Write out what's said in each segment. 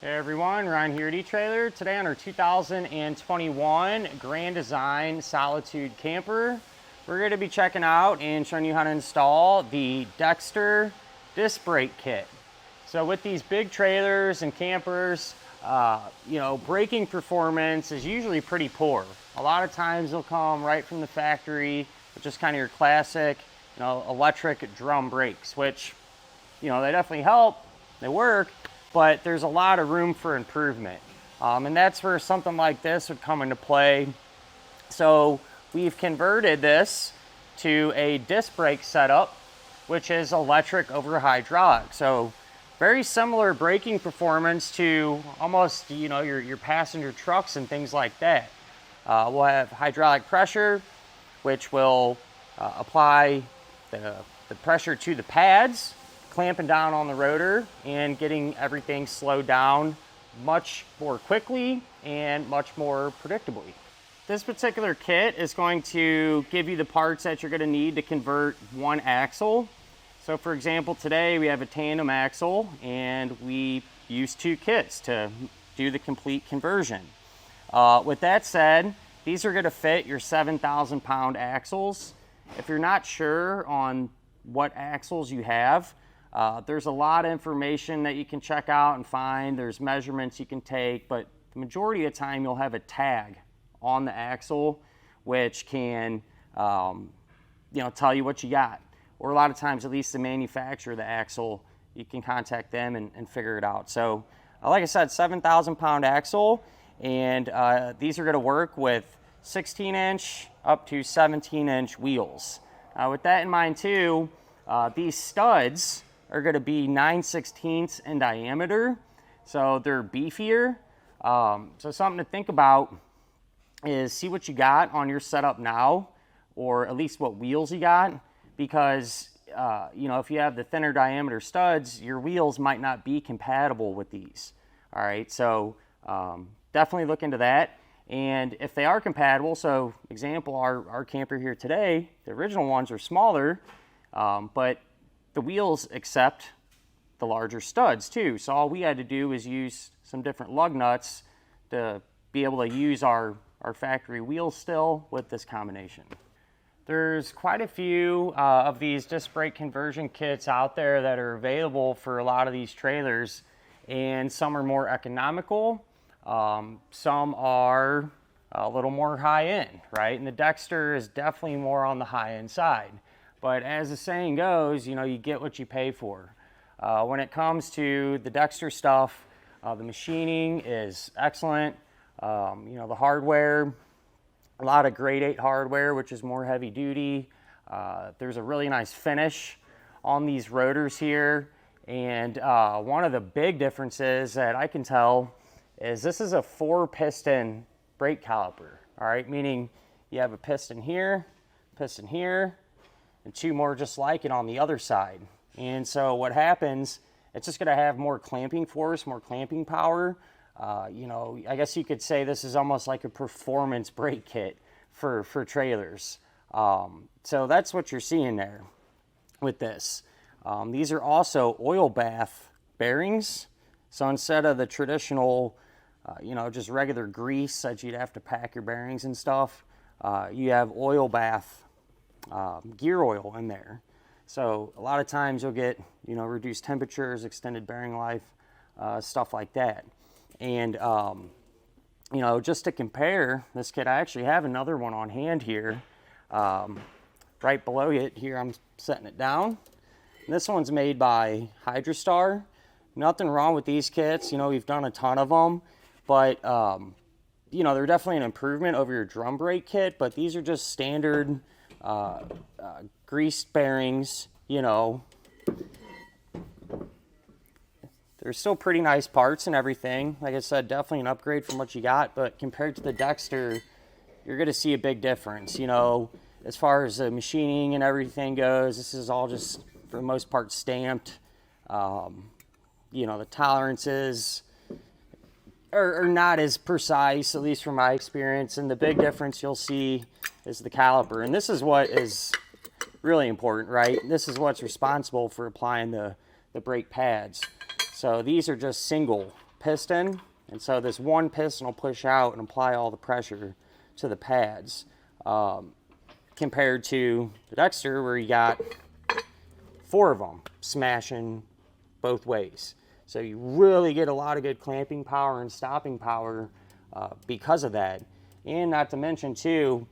Hey everyone, Ryan here at eTrailer. Today on our 2021 Grand Design Solitude camper, we're going to be checking out and showing you how to install the Dexter Disc Brake Kit. So with these big trailers and campers, braking performance is usually pretty poor. A lot of times they'll come right from the factory with just kind of your classic, electric drum brakes, which, they definitely help, they work, but there's a lot of room for improvement. And that's where something like this would come into play. So we've converted this to a disc brake setup, which is electric over hydraulic. So very similar braking performance to almost, your passenger trucks and things like that. We'll have hydraulic pressure, which will apply the pressure to the pads, clamping down on the rotor and getting everything slowed down much more quickly and much more predictably. This particular kit is going to give you the parts that you're going to need to convert one axle. So for example, today we have a tandem axle and we use two kits to do the complete conversion. With that said, these are going to fit your 7,000 pound axles. If you're not sure on what axles you have, there's a lot of information that you can check out and find. There's measurements you can take, but the majority of the time you'll have a tag on the axle which can tell you what you got. Or a lot of times, at least the manufacturer of the axle, you can contact them and figure it out. So like I said, 7,000 pound axle, and these are going to work with 16-inch up to 17-inch wheels. With that in mind too, these studs are going to be 9/16 in diameter, so they're beefier. So something to think about is see what you got on your setup now, or at least what wheels you got, because if you have the thinner diameter studs, your wheels might not be compatible with these. All right, so definitely look into that. And if they are compatible, so example, our camper here today, the original ones are smaller, but the wheels accept the larger studs too. So all we had to do is use some different lug nuts to be able to use our factory wheels still with this combination. There's quite a few of these disc brake conversion kits out there that are available for a lot of these trailers, and some are more economical, some are a little more high-end, right? And the Dexter is definitely more on the high-end side. But as the saying goes, you get what you pay for. When it comes to the Dexter stuff, the machining is excellent. The hardware, a lot of grade 8 hardware, which is more heavy duty. There's a really nice finish on these rotors here. And one of the big differences that I can tell is this is a 4-piston brake caliper, all right? Meaning you have a piston here, and 2 more just like it on the other side. And so what happens, it's just gonna have more clamping force, more clamping power. I guess you could say this is almost like a performance brake kit for trailers. So that's what you're seeing there with this. These are also oil bath bearings. So instead of the traditional, just regular grease that you'd have to pack your bearings and stuff, you have oil bath gear oil in there. So a lot of times you'll get, reduced temperatures, extended bearing life, stuff like that. And, just to compare this kit, I actually have another one on hand here. Right below it here, I'm setting it down. And this one's made by Hydrostar. Nothing wrong with these kits. We've done a ton of them, but, they're definitely an improvement over your drum brake kit, but these are just standard greased bearings. They're still pretty nice parts and everything. Like I said, definitely an upgrade from what you got, but compared to the Dexter, you're going to see a big difference. As far as the machining and everything goes, this is all just, for the most part, stamped. The tolerances are not as precise, at least from my experience, and the big difference you'll see is the caliper. And this is what is really important, right? This is what's responsible for applying the brake pads. So these are just single piston, and so this one piston will push out and apply all the pressure to the pads, compared to the Dexter where you got 4 of them smashing both ways. So you really get a lot of good clamping power and stopping power because of that. And not to mention too,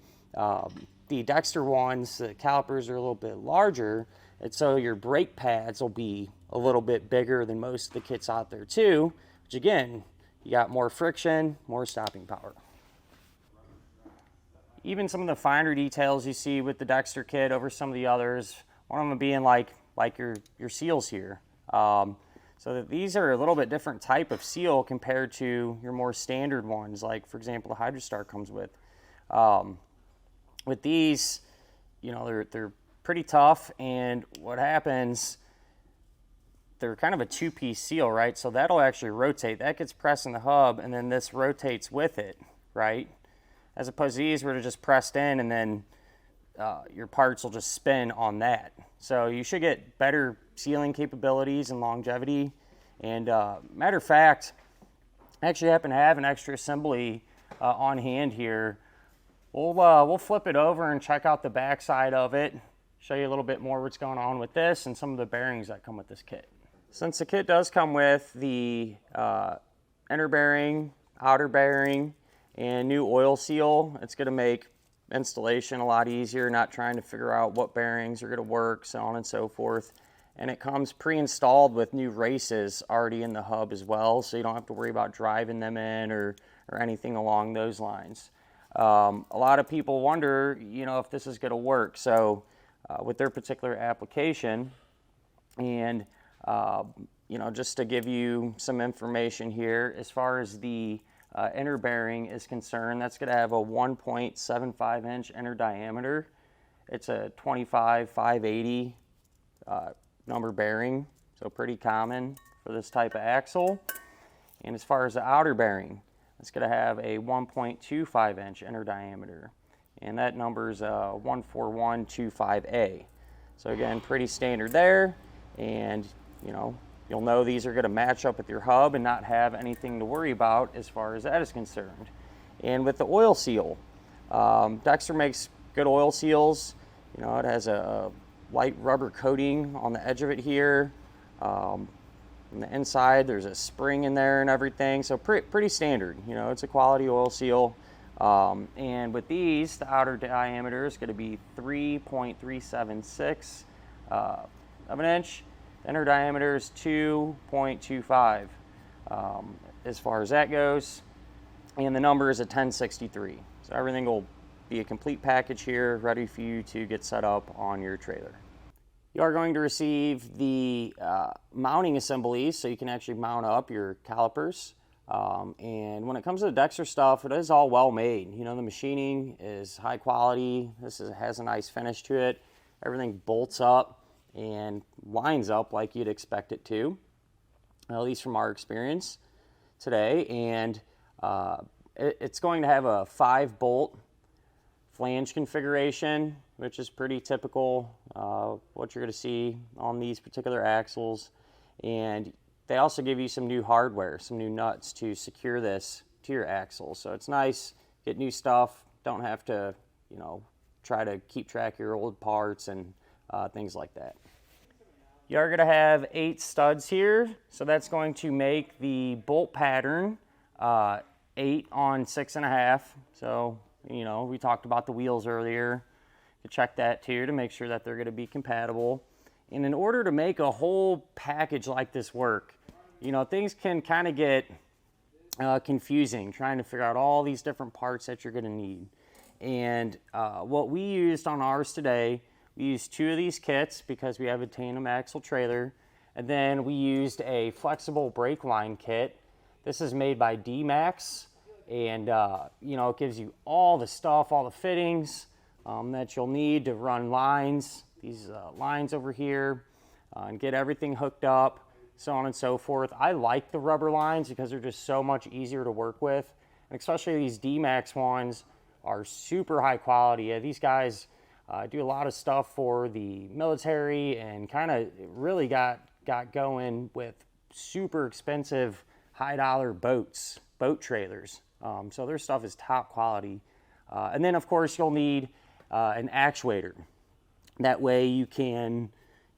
the Dexter ones, the calipers are a little bit larger, and so your brake pads will be a little bit bigger than most of the kits out there too, which again, you got more friction, more stopping power. Even some of the finer details you see with the Dexter kit over some of the others, one of them being like your seals here. So that these are a little bit different type of seal compared to your more standard ones, like for example the Hydrostar comes with. With these, you know, they're pretty tough, and what happens, they're kind of a 2-piece seal, right? So that'll actually rotate. That gets pressed in the hub, and then this rotates with it, right? As opposed to these where they're just pressed in, and then your parts will just spin on that. So you should get better sealing capabilities and longevity. And matter of fact, I actually happen to have an extra assembly on hand here. We'll flip it over and check out the back side of it, show you a little bit more what's going on with this and some of the bearings that come with this kit. Since the kit does come with the inner bearing, outer bearing, and new oil seal, it's going to make installation a lot easier, not trying to figure out what bearings are going to work, so on and so forth. And it comes pre-installed with new races already in the hub as well, so you don't have to worry about driving them in or anything along those lines. A lot of people wonder, you know, if this is going to work. So with their particular application, and you know, just to give you some information here, as far as the inner bearing is concerned, that's going to have a 1.75 inch inner diameter. It's a 25/580 number bearing, so pretty common for this type of axle. And as far as the outer bearing, it's going to have a 1.25 inch inner diameter, and that number is 14125A. So again, pretty standard there, and you know, you'll know these are going to match up with your hub and not have anything to worry about as far as that is concerned. And with the oil seal, Dexter makes good oil seals. You know, it has a light rubber coating on the edge of it here. On the inside, there's a spring in there and everything, so pretty standard. You know, it's a quality oil seal. And with these, the outer diameter is going to be 3.376 of an inch. The inner diameter is 2.25 as far as that goes. And the number is a 1063. So everything will be a complete package here, ready for you to get set up on your trailer. You are going to receive the mounting assemblies, so you can actually mount up your calipers. And when it comes to the Dexter stuff, it is all well made. You know, the machining is high quality. Has a nice finish to it. Everything bolts up and lines up like you'd expect it to, at least from our experience today. And it's going to have a 5-bolt flange configuration, which is pretty typical what you're going to see on these particular axles. And they also give you some new hardware, some new nuts to secure this to your axle. So it's nice, get new stuff, don't have to, you know, try to keep track of your old parts and things like that. You are going to have 8 studs here, so that's going to make the bolt pattern 8 on 6.5. So, you know, we talked about the wheels earlier. To check that too to make sure that they're going to be compatible. And in order to make a whole package like this work, you know, things can kind of get confusing trying to figure out all these different parts that you're going to need. And what we used on ours today, we used 2 of these kits because we have a tandem axle trailer, and then we used a flexible brake line kit. This is made by D-Max, and you know, it gives you all the stuff, all the fittings that you'll need to run lines, these lines over here, and get everything hooked up, so on and so forth. I like the rubber lines because they're just so much easier to work with, and especially these D-Max ones are super high quality. These guys do a lot of stuff for the military and kind of really got going with super expensive high dollar boats, boat trailers. So their stuff is top quality. And then of course you'll need an actuator. That way you can,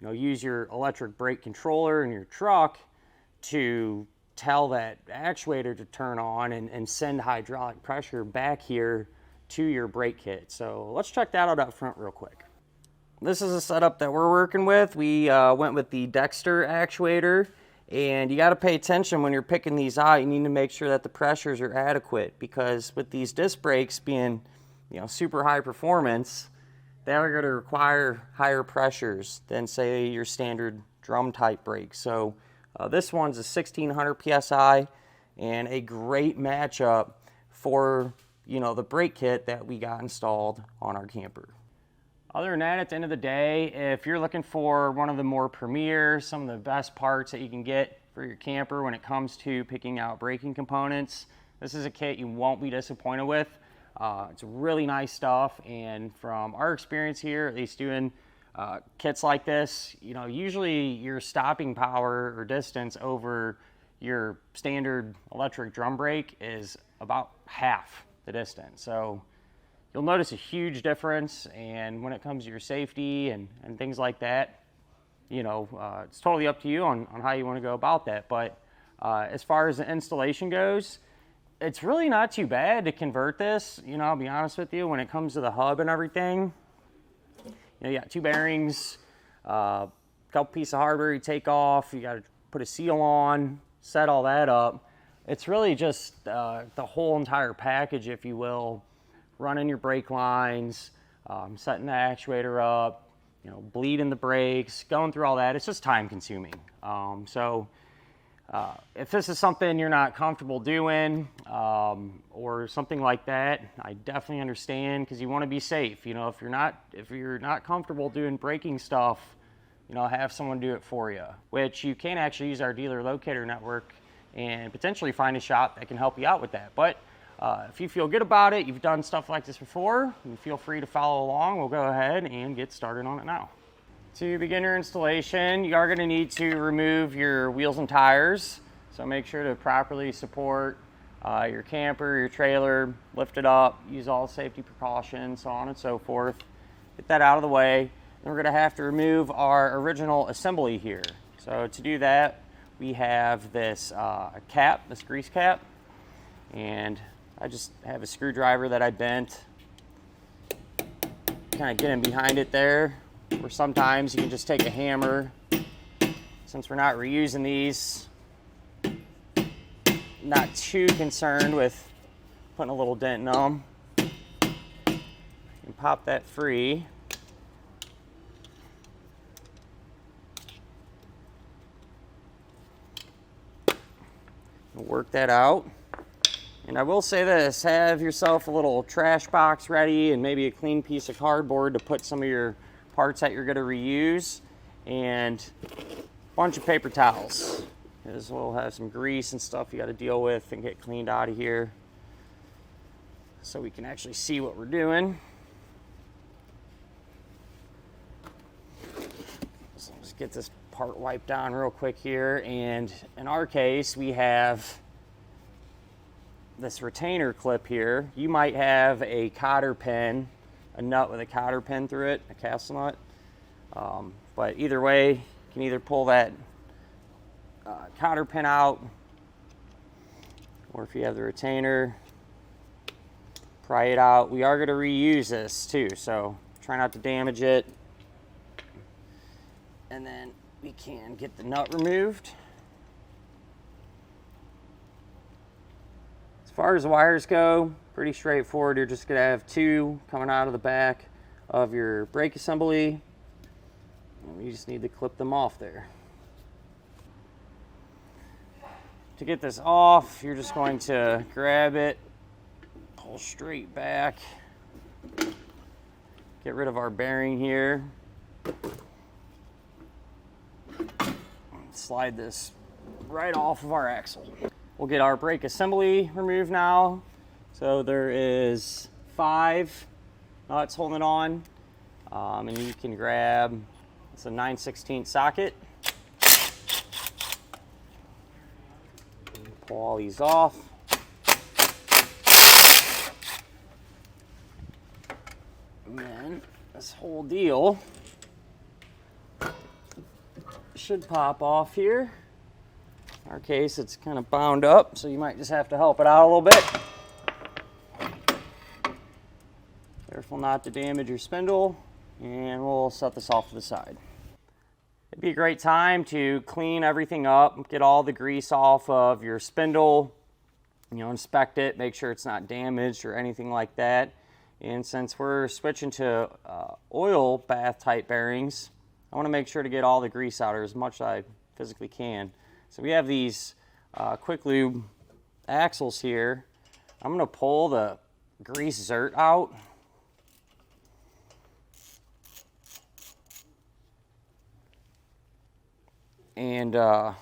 use your electric brake controller in your truck to tell that actuator to turn on and send hydraulic pressure back here to your brake kit. So let's check that out up front real quick. This is a setup that we're working with. We went with the Dexter actuator, and you got to pay attention when you're picking these out. You need to make sure that the pressures are adequate, because with these disc brakes being, super high performance, they are going to require higher pressures than, say, your standard drum type brake. So this one's a 1600 psi, and a great matchup for the brake kit that we got installed on our camper. Other than that, at the end of the day, if you're looking for one of the more premier, some of the best parts that you can get for your camper when it comes to picking out braking components, this is a kit you won't be disappointed with. It's really nice stuff, and from our experience here, at least doing kits like this, usually your stopping power or distance over your standard electric drum brake is about half the distance. So you'll notice a huge difference, and when it comes to your safety and things like that, it's totally up to you on how you want to go about that. But as far as the installation goes, it's really not too bad to convert this. I'll be honest with you, when it comes to the hub and everything, you got 2 bearings, a couple pieces of hardware you take off, you got to put a seal on, set all that up. It's really just the whole entire package, if you will. Running your brake lines, setting the actuator up, bleeding the brakes, going through all that. It's just time consuming. So if this is something you're not comfortable doing or something like that, I definitely understand, because you want to be safe. If you're not comfortable doing braking stuff, have someone do it for you, which you can actually use our dealer locator network and potentially find a shop that can help you out with that. But if you feel good about it, you've done stuff like this before, you feel free to follow along. We'll go ahead and get started on it now. To begin your installation, you are going to need to remove your wheels and tires. So make sure to properly support your camper, your trailer, lift it up, use all safety precautions, so on and so forth. Get that out of the way. Then we're going to have to remove our original assembly here. So to do that, we have this cap, this grease cap, and I just have a screwdriver that I bent, kind of get in behind it there, or sometimes you can just take a hammer. Since we're not reusing these, not too concerned with putting a little dent in them. And pop that free. Work that out. And I will say this, have yourself a little trash box ready and maybe a clean piece of cardboard to put some of your parts that you're going to reuse, and a bunch of paper towels, because we'll have some grease and stuff you got to deal with and get cleaned out of here, so we can actually see what we're doing. So let's get this part wiped down real quick here, and in our case we have this retainer clip here. You might have a cotter pin, a nut with a cotter pin through it, a castle nut. But either way, you can either pull that cotter pin out, or if you have the retainer, pry it out. We are going to reuse this too, so try not to damage it. And then we can get the nut removed. As far as the wires go, pretty straightforward. You're just going to have 2 coming out of the back of your brake assembly. And you just need to clip them off there. To get this off, you're just going to grab it, pull straight back, get rid of our bearing here, slide this right off of our axle. We'll get our brake assembly removed now. So there is 5 nuts holding it on, and you can grab, it's a 9/16 socket. pull all these off. And then this whole deal should pop off here. In our case, it's kind of bound up, so you might just have to help it out a little bit. Careful not to damage your spindle, and we'll set this off to the side. It'd be a great time to clean everything up, get all the grease off of your spindle, inspect it, make sure it's not damaged or anything like that. And since we're switching to oil bath type bearings, I want to make sure to get all the grease out, or as much as I physically can. So we have these quick lube axles here. I'm going to pull the grease zert out. And try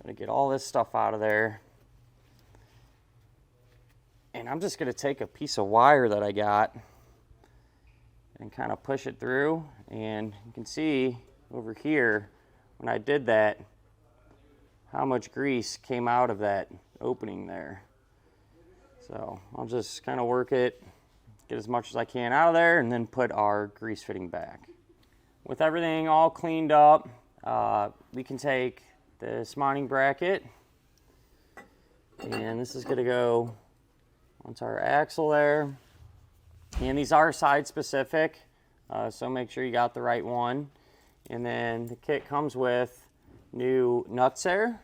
to get all this stuff out of there. And I'm just going to take a piece of wire that I got and kind of push it through. And you can see over here, when I did that, how much grease came out of that opening there. So I'll just kind of work it, get as much as I can out of there, and then put our grease fitting back. With everything all cleaned up, we can take this mounting bracket, and this is going to go onto our axle there. And these are side specific, so make sure you got the right one. And then the kit comes with new nuts there,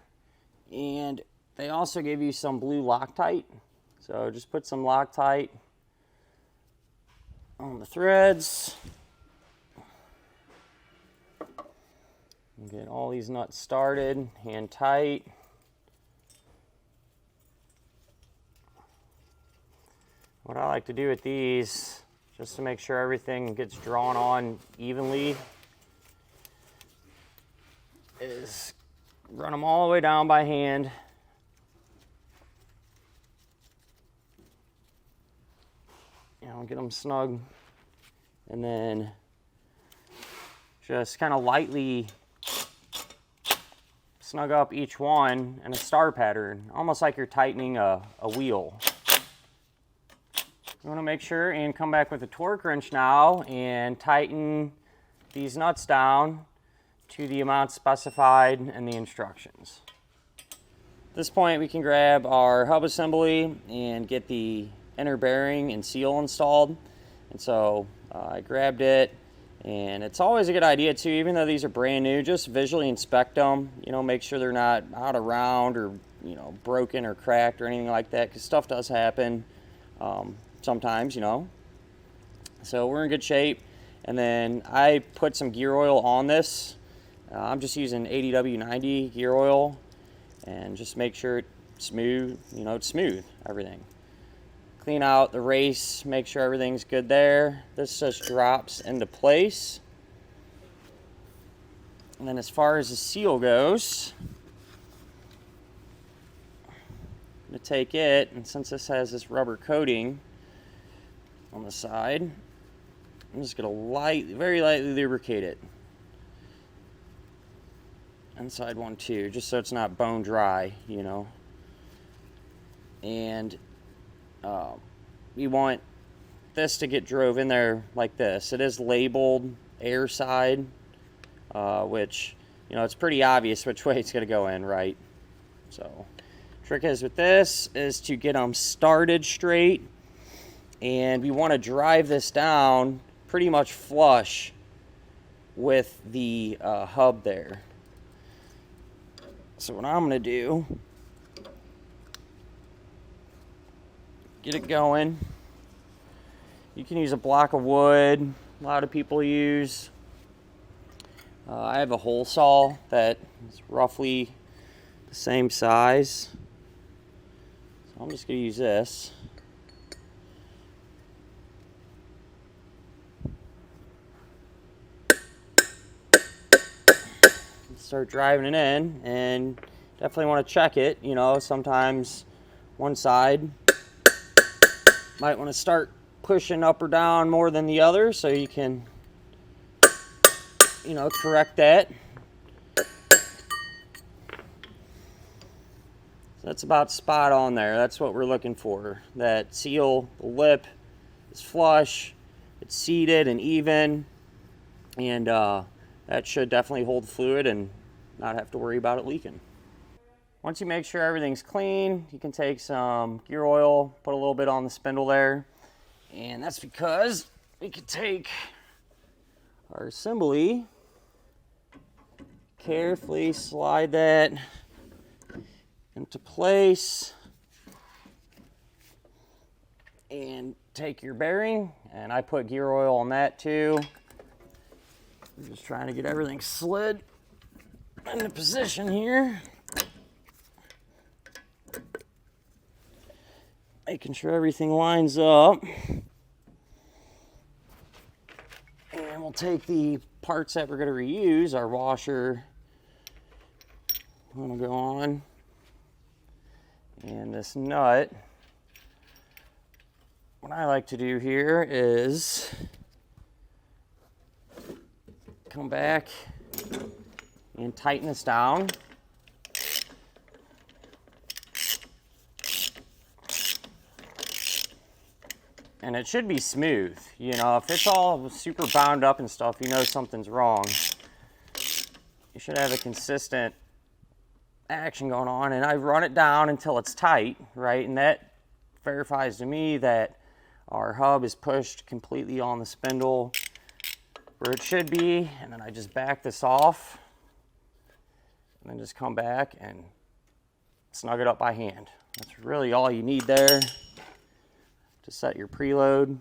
and they also give you some blue Loctite. So just put some Loctite on the threads. Get all these nuts started, hand tight. What I like to do with these, just to make sure everything gets drawn on evenly, is run them all the way down by hand. Get them snug, and then just kind of lightly snug up each one in a star pattern, almost like you're tightening a wheel. You want to make sure and come back with a torque wrench now and tighten these nuts down to the amount specified in the instructions. At this point, we can grab our hub assembly and get the inner bearing and seal installed. And so I grabbed it. And it's always a good idea too, even though these are brand new, just visually inspect them, make sure they're not out of round or, broken or cracked or anything like that, because stuff does happen sometimes, So we're in good shape. And then I put some gear oil on this. I'm just using 80W90 gear oil, and just make sure it's smooth, it's smooth, everything. Clean out the race, make sure everything's good there. This just drops into place. And then as far as the seal goes, I'm going to take it, and since this has this rubber coating on the side, I'm just going to very lightly lubricate it. Inside one too, just so it's not bone dry, And we want this to get drove in there like this. It is labeled air side, which, it's pretty obvious which way it's going to go in, right? So, trick is with this is to get them started straight, and we want to drive this down pretty much flush with the hub there. So what I'm going to do, get it going. You can use a block of wood. A lot of people use. I have a hole saw that is roughly the same size. So I'm just going to use this. Start driving it in, and definitely want to check it. Sometimes one side might want to start pushing up or down more than the other, so you can, correct that. So that's about spot on there. That's what we're looking for. That seal, the lip is flush, it's seated and even, and that should definitely hold fluid and not have to worry about it leaking. Once you make sure everything's clean, you can take some gear oil, put a little bit on the spindle there, and that's because we could take our assembly, carefully slide that into place, and take your bearing, and I put gear oil on that too. I'm just trying to get everything slid into position here. Making sure everything lines up. And we'll take the parts that we're going to reuse, our washer, going to go on, and this nut. What I like to do here is come back and tighten this down. And it should be smooth. You know, if it's all super bound up and stuff, you know something's wrong. You should have a consistent action going on, and I run it down until it's tight, right? And that verifies to me that our hub is pushed completely on the spindle where it should be, and then I just back this off and then just come back and snug it up by hand. That's really all you need there to set your preload,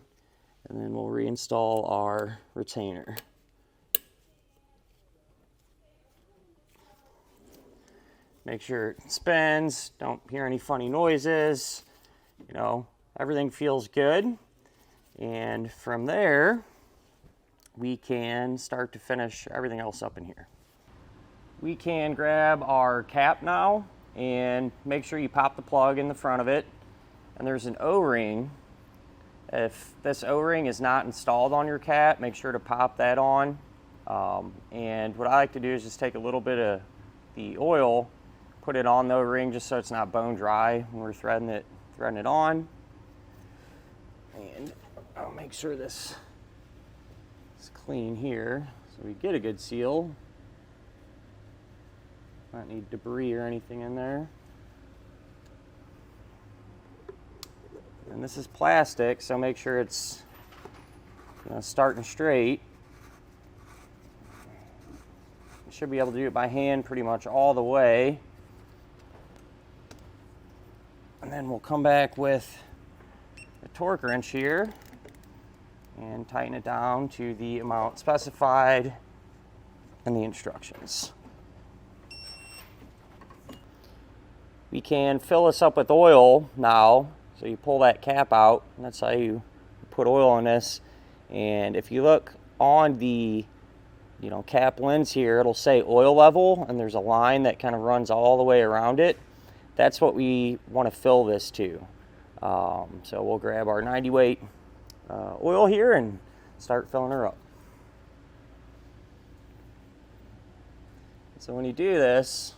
and then we'll reinstall our retainer. Make sure it spins, don't hear any funny noises, you know, everything feels good. And from there, we can start to finish everything else up in here. We can grab our cap now and make sure you pop the plug in the front of it. And there's an O-ring. If this O-ring is not installed on your cap, make sure to pop that on. And what I like to do is just take a little bit of the oil, put it on the O-ring just so it's not bone dry when we're threading it on. And I'll make sure this is clean here so we get a good seal. Not need debris or anything in there. And this is plastic, so make sure it's, you know, starting straight. You should be able to do it by hand pretty much all the way. And then we'll come back with a torque wrench here and tighten it down to the amount specified in the instructions. We can fill this up with oil now. So you pull that cap out, and that's how you put oil in this. And if you look on the, you know, cap lens here, it'll say oil level, and there's a line that kind of runs all the way around it. That's what we want to fill this to. So we'll grab our 90 weight oil here and start filling her up. So when you do this,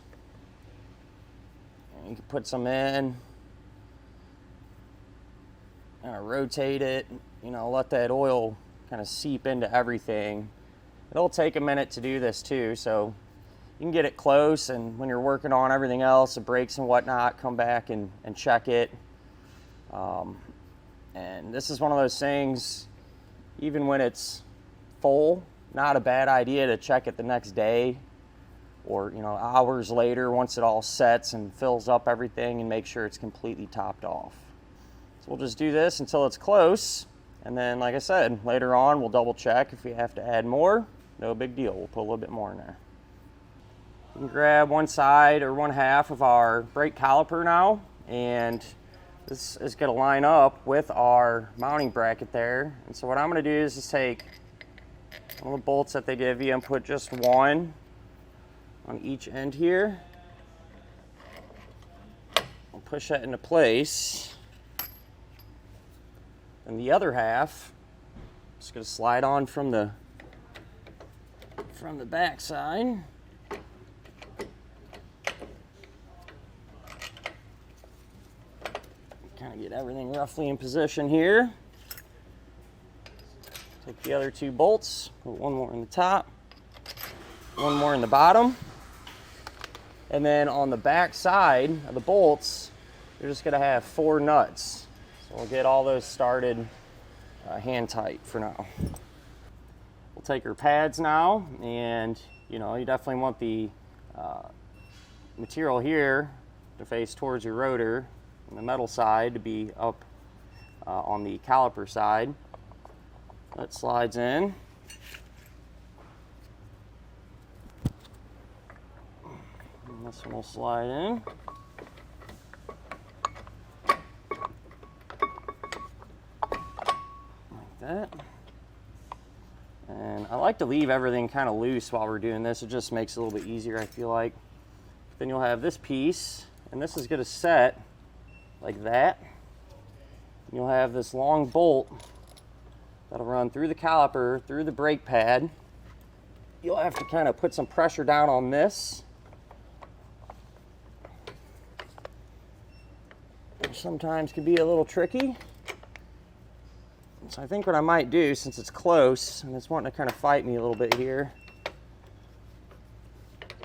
you can put some in, kind of rotate it, you know, let that oil kind of seep into everything. It'll take a minute to do this too, so you can get it close, and when you're working on everything else, the brakes and whatnot, come back and check it. And this is one of those things, even when it's full, not a bad idea to check it the next day or, you know, hours later once it all sets and fills up everything, and make sure it's completely topped off. So we'll just do this until it's close, and then, like I said, later on we'll double check if we have to add more. No big deal, we'll put a little bit more in there. You can grab one side or one half of our brake caliper now, and this is going to line up with our mounting bracket there. And so what I'm going to do is just take one of the bolts that they give you and put just one on each end here. I'll push that into place. And the other half, I'm just going to slide on from the back side. kind of get everything roughly in position here. Take the other 2 bolts, put one more in the top, one more in the bottom. And then on the back side of the bolts, you're just gonna have 4 nuts. So we'll get all those started hand tight for now. We'll take our pads now, and you definitely want the material here to face towards your rotor, and the metal side to be up on the caliper side. That slides in. And this one will slide in. Like that. And I like to leave everything kind of loose while we're doing this. It just makes it a little bit easier, I feel like. Then you'll have this piece, and this is going to set like that. And you'll have this long bolt that'll run through the caliper, through the brake pad. You'll have to kind of put some pressure down on this. Which sometimes can be a little tricky. So I think what I might do, since it's close and it's wanting to kind of fight me a little bit here,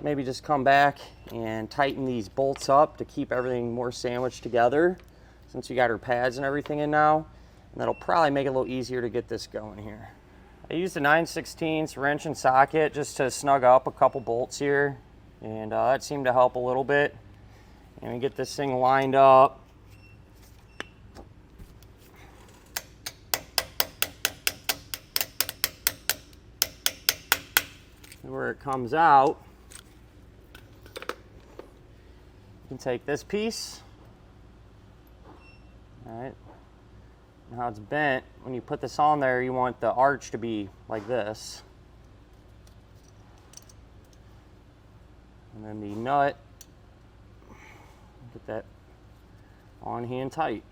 maybe just come back and tighten these bolts up to keep everything more sandwiched together, since we got our pads and everything in now. And that'll probably make it a little easier to get this going here. I used a 9/16 wrench and socket just to snug up a couple bolts here, and that seemed to help a little bit. And we get this thing lined up. Where it comes out, you can take this piece, all right, and how it's bent, when you put this on there, you want the arch to be like this. And then the nut, get that on hand tight.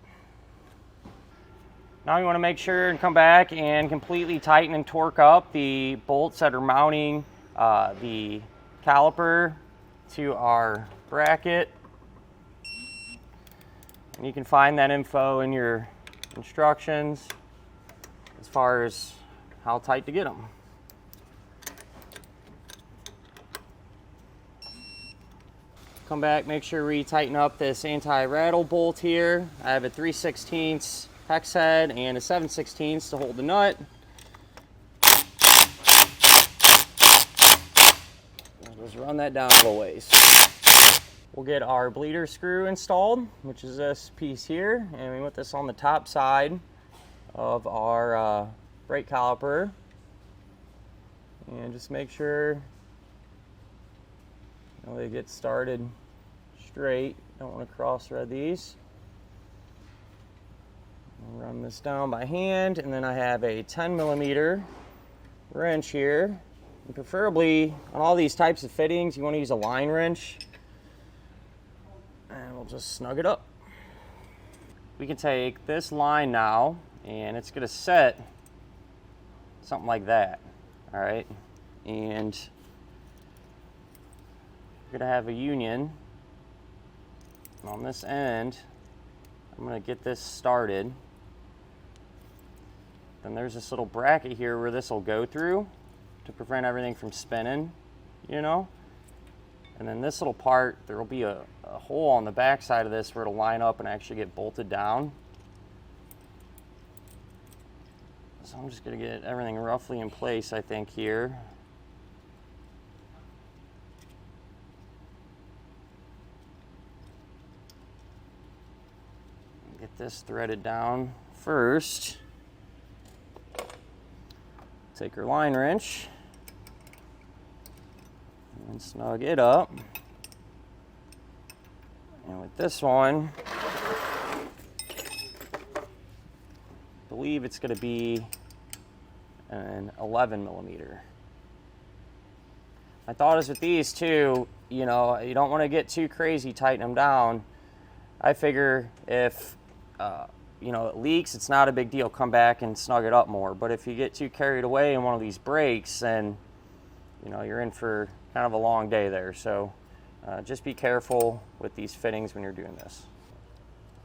Now you want to make sure and come back and completely tighten and torque up the bolts that are mounting the caliper to our bracket. And you can find that info in your instructions as far as how tight to get them. Come back, make sure we tighten up this anti-rattle bolt here. I have a 3/16 hex head and a 7/16 to hold the nut. I'll just run that down a little ways. We'll get our bleeder screw installed, which is this piece here, and we put this on the top side of our brake caliper. And just make sure they get started straight. Don't want to cross thread these. I'll run this down by hand, and then I have a 10mm wrench here. And preferably on all these types of fittings, you want to use a line wrench. And we'll just snug it up. We can take this line now, and it's going to set something like that. All right, and we're going to have a union. And on this end, I'm going to get this started. Then there's this little bracket here where this will go through to prevent everything from spinning, And then this little part, there will be a hole on the back side of this where it'll line up and actually get bolted down. So I'm just going to get everything roughly in place, I think, here. Get this threaded down first. Take our line wrench and snug it up. And with this one, I believe it's going to be an 11mm. My thought is with these too, you don't want to get too crazy, tighten them down. I figure if it leaks, it's not a big deal. Come back and snug it up more. But if you get too carried away in one of these brakes, then you're in for kind of a long day there. So just be careful with these fittings when you're doing this.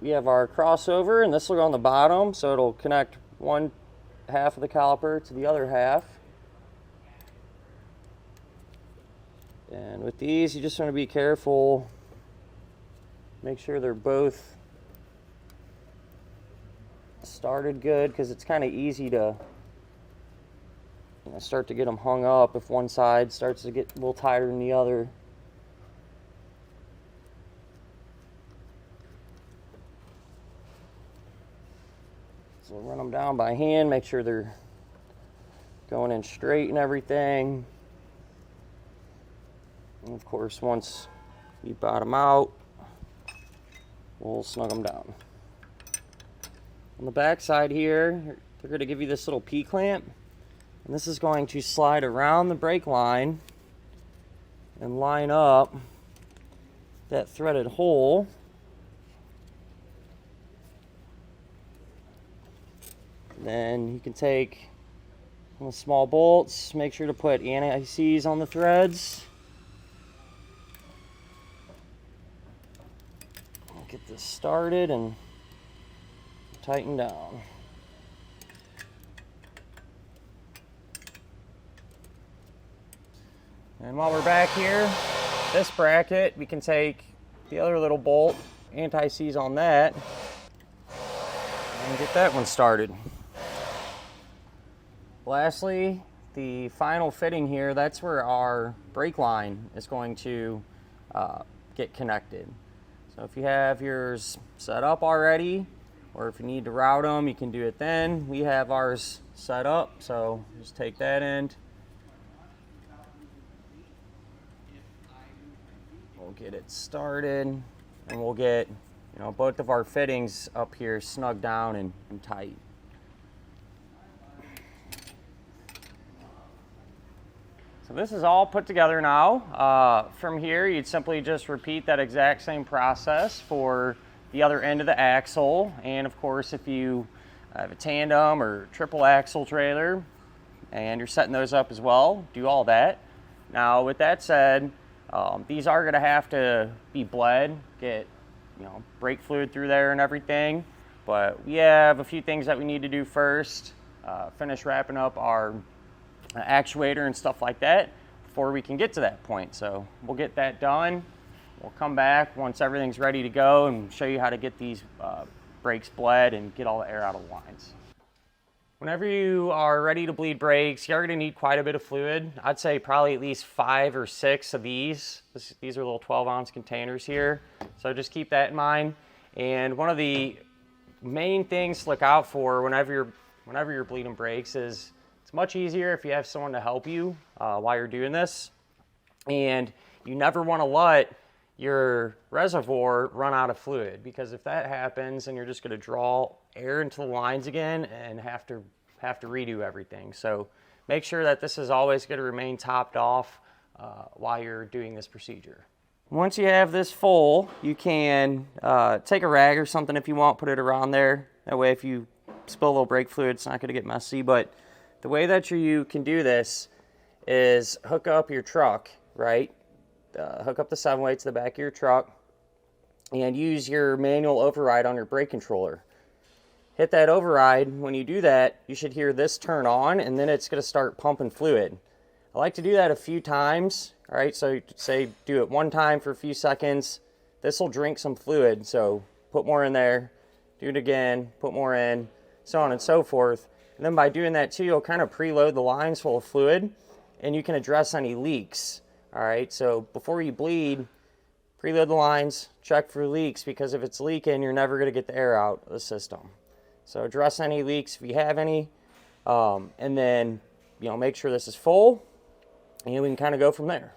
we have our crossover, and this will go on the bottom, so it'll connect one half of the caliper to the other half. And with these, you just want to be careful. Make sure they're both started good, because it's kind of easy to start to get them hung up if one side starts to get a little tighter than the other. So run them down by hand, make sure they're going in straight and everything. And of course, once you bottom out, we'll snug them down. On the back side here, they're going to give you this little P-clamp, and this is going to slide around the brake line and line up that threaded hole. Then you can take the small bolts, make sure to put anti-seize on the threads. I'll get this started and tighten down. And while we're back here, this bracket, we can take the other little bolt, anti-seize on that, and get that one started. Lastly, the final fitting here, that's where our brake line is going to get connected. So if you have yours set up already, or if you need to route them, you can do it then. We have ours set up, so just take that end. We'll get it started, and we'll get both of our fittings up here snug down and tight. So this is all put together now. From here, you'd simply just repeat that exact same process for the other end of the axle. And of course, if you have a tandem or triple axle trailer and you're setting those up as well, do all that. Now, with that said, these are going to have to be bled, get brake fluid through there and everything. But we have a few things that we need to do first. Finish wrapping up our actuator and stuff like that before we can get to that point. So we'll get that done. We'll come back once everything's ready to go and show you how to get these brakes bled and get all the air out of the lines. Whenever you are ready to bleed brakes, you're going to need quite a bit of fluid. I'd say probably at least 5 or 6 of these. These are little 12-ounce containers here, so just keep that in mind. And one of the main things to look out for whenever you're bleeding brakes is it's much easier if you have someone to help you while you're doing this. And you never want to let your reservoir run out of fluid, because if that happens, then you're just going to draw air into the lines again and have to redo everything. So make sure that this is always going to remain topped off while you're doing this procedure. Once you have this full, you can take a rag or something if you want, put it around there. That way if you spill a little brake fluid, it's not going to get messy. But the way that you can do this is hook up your truck, right? Hook up the 7-way to the back of your truck and use your manual override on your brake controller. Hit that override. When you do that, you should hear this turn on, and then it's going to start pumping fluid. I like to do that a few times. All right, so say do it one time for a few seconds. This will drink some fluid, so put more in there, do it again, put more in, so on and so forth. And then by doing that too, you'll kind of preload the lines full of fluid, and you can address any leaks. All right, so before you bleed, preload the lines, check for leaks, because if it's leaking, you're never going to get the air out of the system. So address any leaks if you have any, and then make sure this is full, and we can kind of go from there.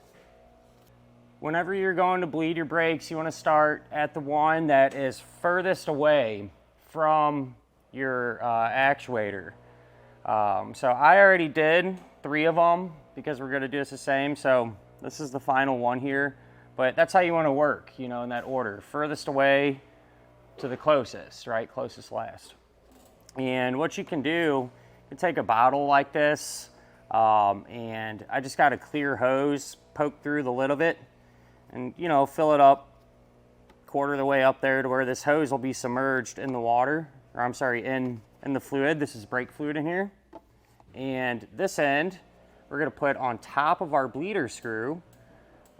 Whenever you're going to bleed your brakes, you want to start at the one that is furthest away from your actuator. So I already did 3 of them because we're going to do this the same. So this is the final one here, but that's how you want to work, in that order. Furthest away to the closest, right? Closest last. And what you can do, you can take a bottle like this, and I just got a clear hose, poke through the lid of it, and fill it up quarter of the way up there to where this hose will be submerged in the water, or I'm sorry, in the fluid. This is brake fluid in here. And this end, we're gonna put on top of our bleeder screw.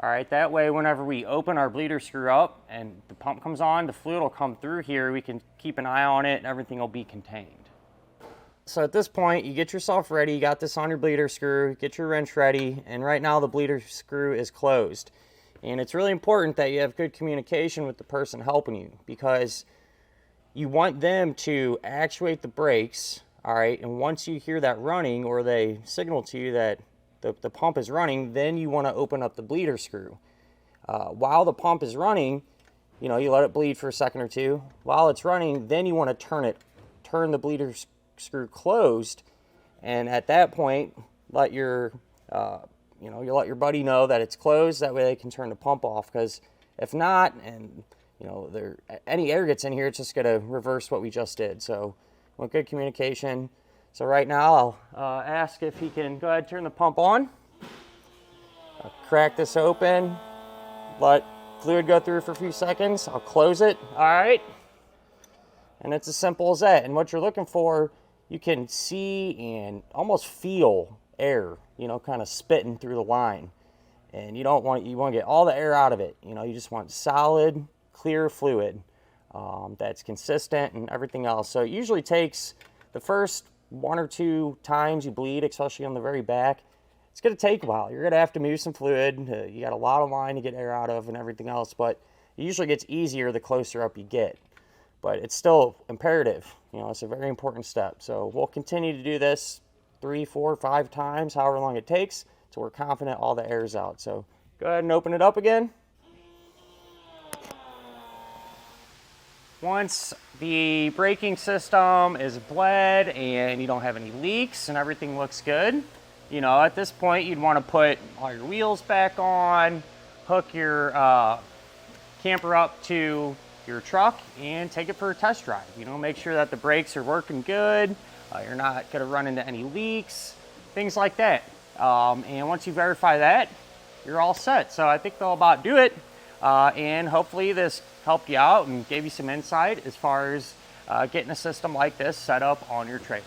All right, that way whenever we open our bleeder screw up and the pump comes on, the fluid will come through here. We can keep an eye on it and everything will be contained. So at this point, you get yourself ready. You got this on your bleeder screw, get your wrench ready, and right now the bleeder screw is closed. And it's really important that you have good communication with the person helping you, because you want them to actuate the brakes, all right? And once you hear that running, or they signal to you that the pump is running, then you want to open up the bleeder screw. While the pump is running, you know, you let it bleed for a second or two. While it's running, then you want to turn the bleeder screw closed, and at that point, let your you let your buddy know that it's closed. That way they can turn the pump off, because if not, and you know, any air gets in here, it's just going to reverse what we just did. So, want good communication. So right now, I'll ask if he can go ahead and turn the pump on. I'll crack this open, let fluid go through for a few seconds. I'll close it. All right. And it's as simple as that. And what you're looking for, you can see and almost feel air, you know, kind of spitting through the line. And you want to get all the air out of it. You know, you just want solid, clear fluid that's consistent and everything else. So it usually takes the first 1 or 2 times you bleed, especially on the very back. It's going to take a while. You're going to have to move some fluid. You got a lot of line to get air out of and everything else, but it usually gets easier the closer up you get. But it's still imperative. You know, it's a very important step. So we'll continue to do this 3, 4, 5 times, however long it takes, till we're confident all the air is out. So go ahead and open it up again. Once the braking system is bled and you don't have any leaks and everything looks good, you know, at this point you'd want to put all your wheels back on, hook your camper up to your truck and take it for a test drive. You know, make sure that the brakes are working good, you're not going to run into any leaks, things like that. And once you verify that, you're all set. So I think they'll about do it. And hopefully this helped you out and gave you some insight as far as getting a system like this set up on your trailer.